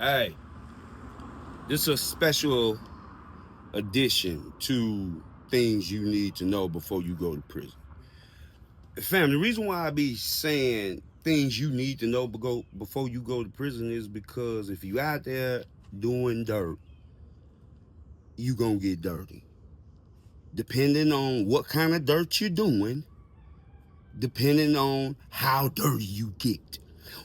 Hey, this is a special addition to things you need to know before you go to prison. Fam, the reason why I be saying things you need to know before you go to prison is because if you out there doing dirt, you gonna get dirty. Depending on what kind of dirt you're doing, depending on how dirty you get.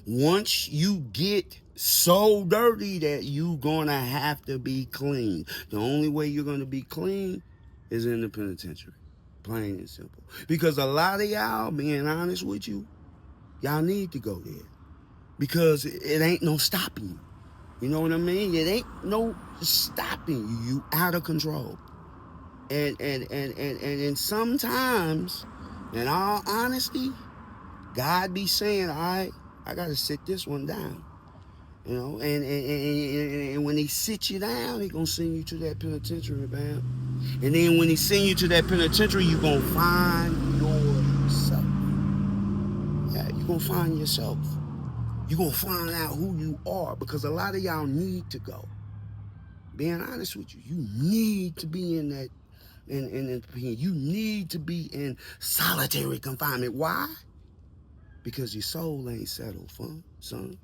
Once you get so dirty that you gonna have to be clean. The only way you're gonna be clean is in the penitentiary. Plain and simple. Because a lot of y'all, being honest with you, y'all need to go there. Because it ain't no stopping you. You know what I mean? It ain't no stopping you. You out of control. And sometimes, in all honesty, God be saying, all right, I got to sit this one down. You know, and when he sits you down, he going to send you to that penitentiary, man. And then when he send you to that penitentiary, you going to find yourself. Yeah, you going to find yourself. You going to find out who you are, because a lot of y'all need to go. Being honest with you, you need to be in that, you need to be in solitary confinement. Why? Because your soul ain't settled, son.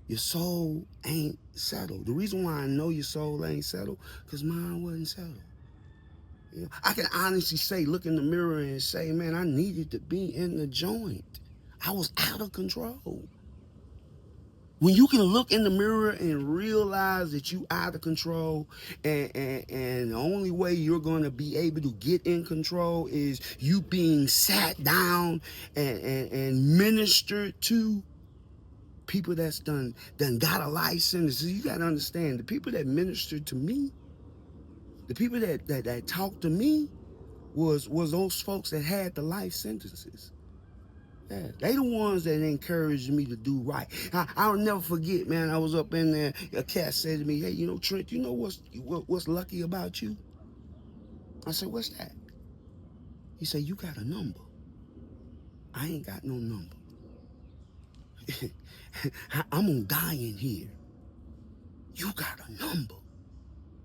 Your soul ain't settled. The reason why I know your soul ain't settled, because mine wasn't settled. You know, I can honestly say, look in the mirror and say, man, I needed to be in the joint. I was out of control. When you can look in the mirror and realize that you out of control, and the only way you're going to be able to get in control is you being sat down and ministered to, people that's done got a life sentence. So you got to understand, the people that ministered to me, the people that talked to me was those folks that had the life sentences. Yeah, they the ones that encouraged me to do right. I'll never forget, man. I was up in there. A cat said to me, "Hey, you know, Trent, you know what's lucky about you?" I said, "What's that?" He said, "You got a number. I ain't got no number. I'm gonna die in here. You got a number.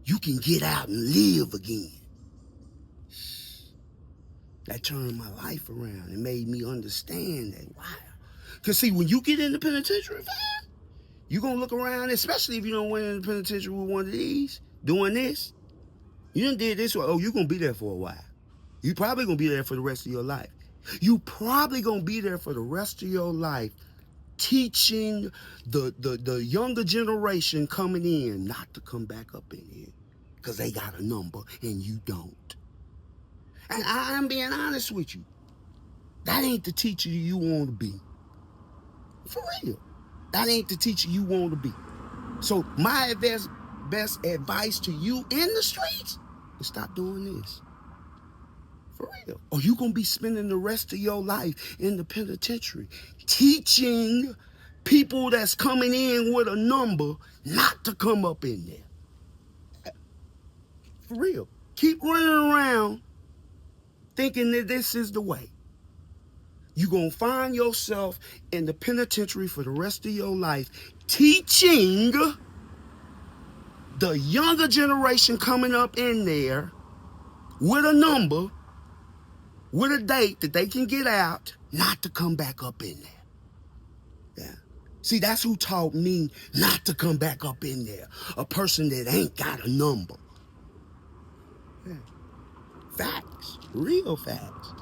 You can get out and live again." That turned my life around and made me understand that, wow. Because, see, when you get in the penitentiary, fam, you're going to look around, especially if you don't went in the penitentiary with one of these, doing this. You done did this, oh, you're going to be there for a while. You probably going to be there for the rest of your life. You probably going to be there for the rest of your life teaching the younger generation coming in not to come back up in here because they got a number and you don't. And I'm being honest with you. That ain't the teacher you want to be. For real. That ain't the teacher you want to be. So my best advice to you in the streets is stop doing this. For real. Or you going to be spending the rest of your life in the penitentiary teaching people that's coming in with a number not to come up in there. For real. Keep running around thinking that this is the way. You're going to find yourself in the penitentiary for the rest of your life teaching the younger generation coming up in there with a number, with a date that they can get out, not to come back up in there. Yeah. See, that's who taught me not to come back up in there. A person that ain't got a number. Yeah. Facts. Real facts.